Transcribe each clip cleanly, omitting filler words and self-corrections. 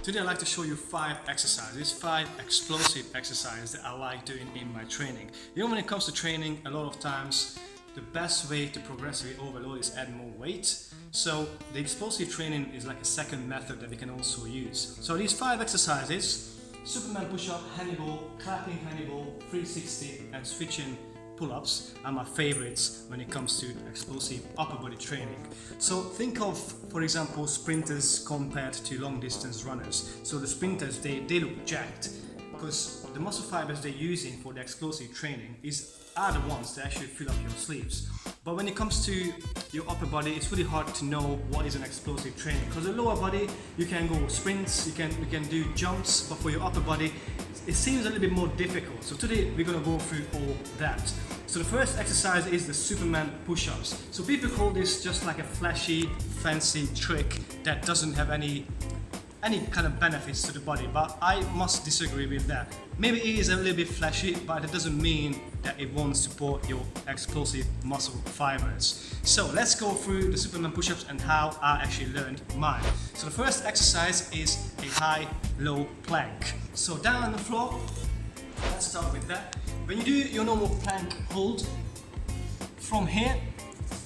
Today I'd like to show you 5 exercises, 5 explosive exercises that I like doing in my training. You know, when it comes to training, a lot of times the best way to progressively overload is add more weight. So the explosive training is like a second method that we can also use. So these 5 exercises, Superman push-up, Hannibal, clapping Hannibal, 360 and switching pull-ups are my favorites when it comes to explosive upper body training. So think of, for example, sprinters compared to long distance runners. So the sprinters, they look jacked because the muscle fibers they're using for the explosive training are the ones that actually fill up your sleeves. But when it comes to your upper body, it's really hard to know what is an explosive training, because the lower body you can go sprints, you can do jumps, but for your upper body it seems a little bit more difficult. So today we're going to go through all that. So the first exercise is the Superman push-ups. So people call this just like a flashy, fancy trick that doesn't have any kind of benefits to the body, but I must disagree with that. Maybe it is a little bit flashy, but it doesn't mean that it won't support your explosive muscle fibers. So let's go through the Superman push-ups and how I actually learned mine. So the first exercise is a high-low plank. So down on the floor, let's start with that. When you do your normal plank hold, from here,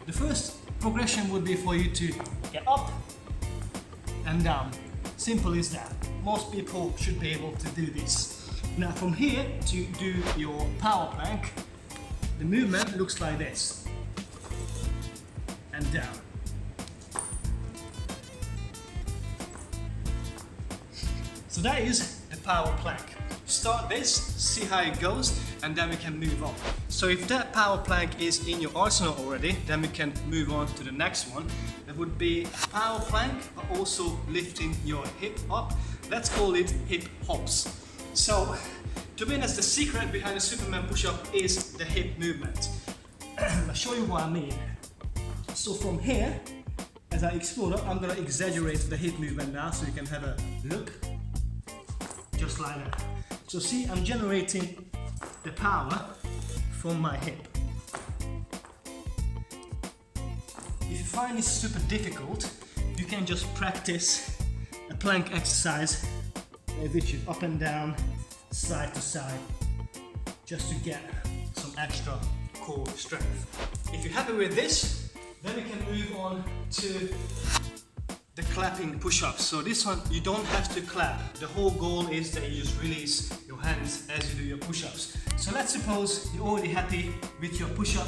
the first progression would be for you to get up and down. Simple as that. Most people should be able to do this. Now from here to do your power plank, the movement looks like this. And down. So that is the power plank. Start this, see how it goes, and then we can move on. So if that power plank is in your arsenal already, then we can move on to the next one. That would be a power plank, but also lifting your hip up. Let's call it hip hops. So to be honest, the secret behind the Superman push-up is the hip movement. I'll show you what I mean. So from here, as I explore up, I'm going to exaggerate the hip movement now so you can have a look. Just like that. So see, I'm generating the power from my hip. If you find this super difficult, you can just practice a plank exercise which is up and down, side to side, just to get some extra core strength. If you're happy with this, then we can move on to the clapping push-ups. So this one, you don't have to clap. The whole goal is that you just release your hands as you do your push-ups. So let's suppose you're already happy with your push-up,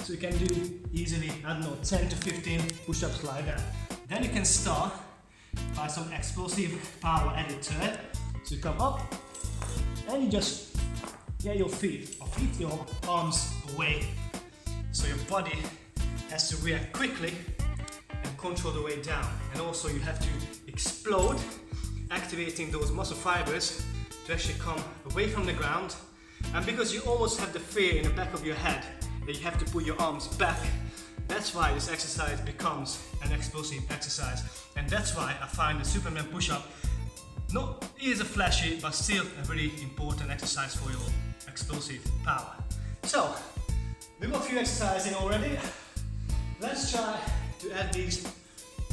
so you can do easily, I don't know, 10 to 15 push-ups like that. Then you can start by some explosive power added to it. So you come up and you just get your feet, or feet your arms away. So your body has to react quickly and control the way down. And also you have to explode, activating those muscle fibers to actually come away from the ground. And because you almost have the fear in the back of your head that you have to put your arms back, that's why this exercise becomes an explosive exercise. And that's why I find the Superman push-up it is a flashy, but still a very important exercise for your explosive power. So, we've got a few exercises in already. Let's try to add these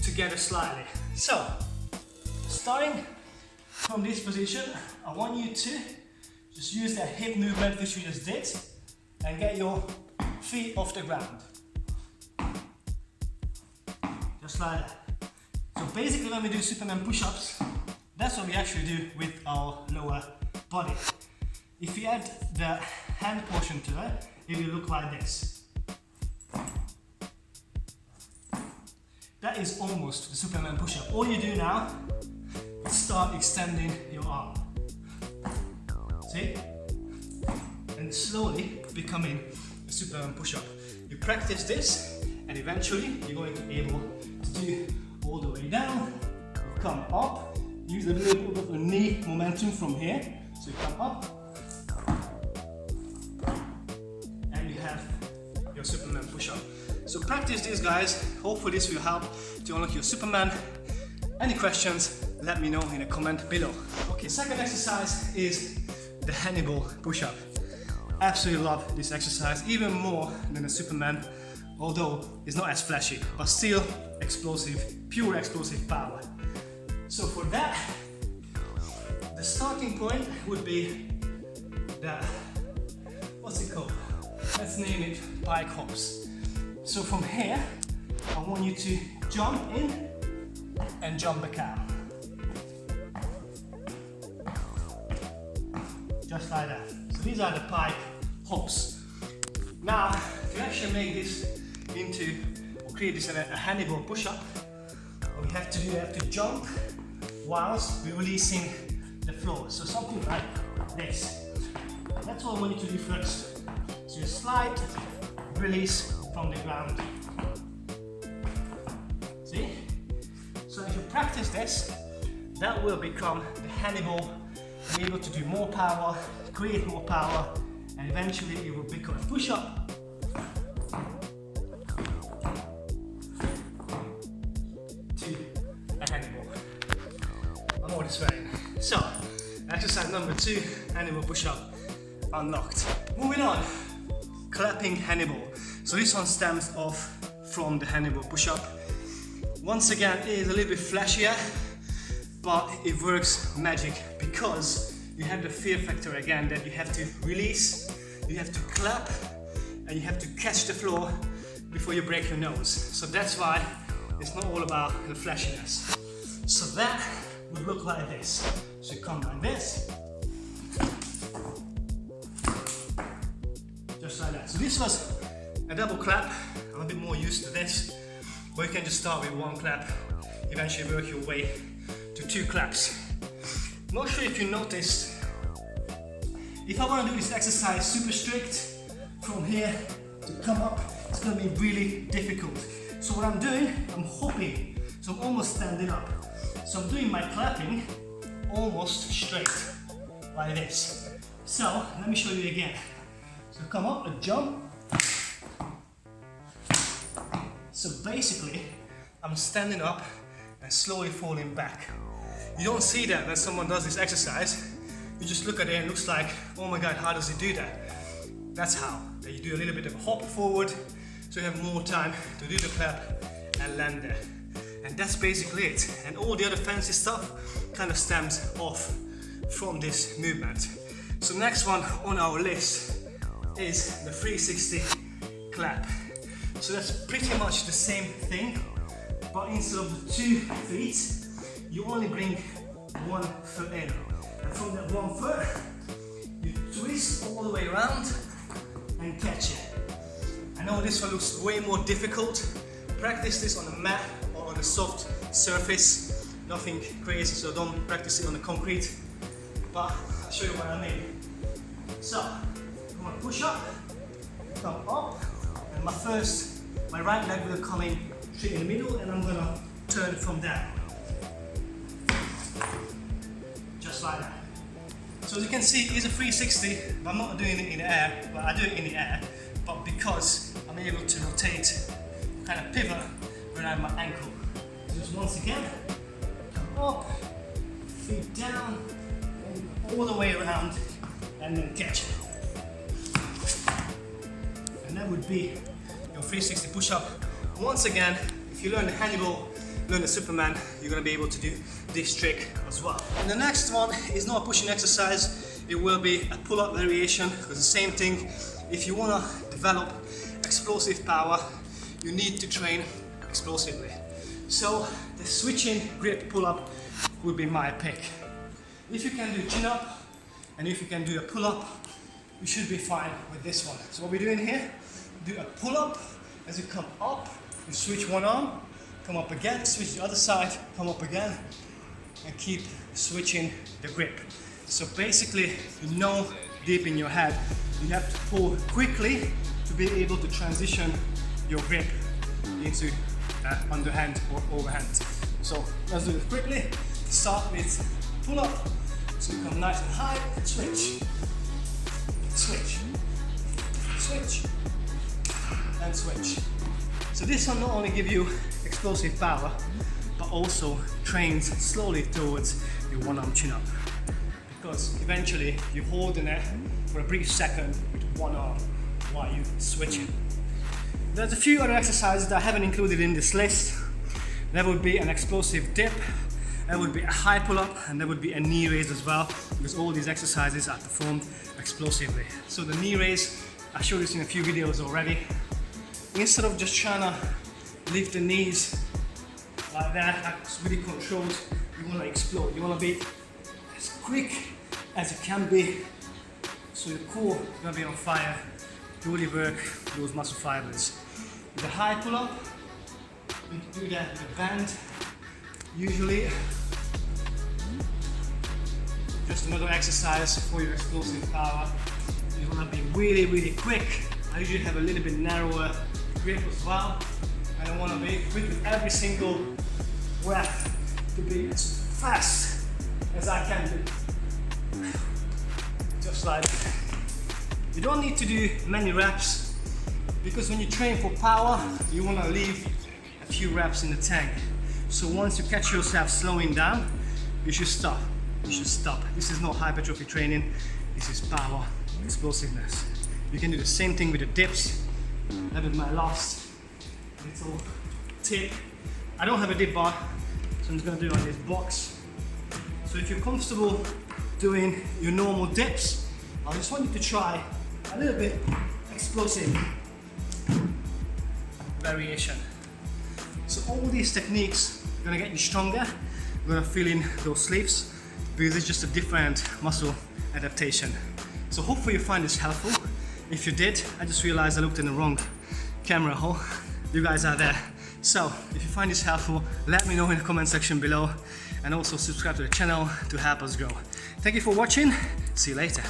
together slightly. So, starting from this position, I want you to just use that hip movement which we just did and get your feet off the ground. Just like that. So basically when we do Superman push-ups, that's what we actually do with our lower body. If we add the hand portion to it, it will look like this. That is almost the Superman push-up. All you do now is start extending your arm. See? And slowly becoming a Superman push-up. You practice this and eventually you're going to be able to do all the way down. You come up, use a little bit of a knee momentum from here. So you come up and you have your Superman push-up. So practice this, guys. Hopefully this will help to unlock your Superman. Any questions, let me know in a comment below. Okay, second exercise is the Hannibal push-up. Absolutely love this exercise, even more than the Superman, although it's not as flashy, but still explosive, pure explosive power. So for that, the starting point would be the, what's it called? Let's name it pike hops. So from here, I want you to jump in and jump back out. Just like that. So these are the pike hops. Now, to actually make this into, or create this a Hannibal push-up, what we have to do, we have to jump whilst we're releasing the floor. So something like this. That's what I want you to do first. So you slide, release from the ground. See? So if you practice this, that will become the Hannibal. Be able to do more power, create more power, and eventually it will become a push-up. To a Hannibal. I'm already sweating. So, exercise number 2, Hannibal push-up unlocked. Moving on, clapping Hannibal. So this one stems off from the Hannibal push-up. Once again, it is a little bit flashier, but it works magic because you have the fear factor again that you have to release, you have to clap, and you have to catch the floor before you break your nose. So that's why it's not all about the flashiness. So that would look like this. So you come like this, just like that. So this was a double clap. I'm a bit more used to this, but you can just start with 1 clap, eventually work your way to 2 claps. Not sure if you noticed, if I want to do this exercise super strict, from here to come up, it's going to be really difficult. So what I'm doing, I'm hopping, so I'm almost standing up. So I'm doing my clapping almost straight, like this. So let me show you again. So come up and jump. So basically, I'm standing up and slowly falling back. You don't see that when someone does this exercise. You just look at it and it looks like, oh my god, how does he do that? That's how. You do a little bit of a hop forward, so you have more time to do the clap and land there. And that's basically it. And all the other fancy stuff kind of stems off from this movement. So next one on our list is the 360 clap. So that's pretty much the same thing, but instead of the 2 feet, you only bring 1 foot in. And from that 1 foot, you twist all the way around and catch it. I know this one looks way more difficult. Practice this on a mat or on a soft surface. Nothing crazy, so don't practice it on the concrete. But I'll show you what I mean. So, I'm gonna push up, come up, and my right leg will come in straight in the middle, and I'm gonna turn from there. Just like that. So as you can see, it's a 360, but I'm not doing it in the air, but I do it in the air, but because I'm able to rotate, kind of pivot around my ankle. Just once again, come up, feet down, and all the way around, and then catch it. And that would be your 360 push-up. Once again, if you learn the Hannibal, learn the Superman, you're going to be able to do this trick as well. And the next one is not a pushing exercise, it will be a pull-up variation, because the same thing, if you want to develop explosive power, you need to train explosively. So the switching grip pull-up would be my pick. If you can do chin-up, and if you can do a pull-up, you should be fine with this one. So what we're doing here, do a pull-up, as you come up, you switch one arm, come up again, switch the other side, come up again, and keep switching the grip. So basically, you know deep in your head, you have to pull quickly to be able to transition your grip into underhand or overhand. So let's do this quickly. Start with pull up, so you come nice and high, switch, switch, switch, and switch. So this will not only give you explosive power, but also trains slowly towards your one-arm chin-up. Because eventually you're holding it for a brief second with one arm while you switch it. There's a few other exercises that I haven't included in this list. That would be an explosive dip, There would be a high pull-up and there would be a knee raise as well, because all these exercises are performed explosively. So the knee raise, I showed this in a few videos already. Instead of just trying to lift the knees like that, that's really controlled, you want to explode. You want to be as quick as you can be, so your core is going to be on fire to really work those muscle fibers. With the high pull-up, you can do that with a band. Usually, just another exercise for your explosive power. You want to be really, really quick. I usually have a little bit narrower grip as well. I want to be quick with every single rep to be as fast as I can do. Just like that. You don't need to do many reps, because when you train for power, you want to leave a few reps in the tank. So once you catch yourself slowing down, you should stop. You should stop. This is not hypertrophy training, this is power, explosiveness. You can do the same thing with the dips. That is my last little tip. I don't have a dip bar, so I'm just going to do it on this box. So if you're comfortable doing your normal dips, I just want you to try a little bit explosive variation. So all these techniques are going to get you stronger. You're going to fill in those sleeves, because it's just a different muscle adaptation. So hopefully you find this helpful. If you did, I just realized I looked in the wrong camera hole. You guys are there. So if you find this helpful, let me know in the comment section below, and also subscribe to the channel to help us grow. Thank you for watching. See you later.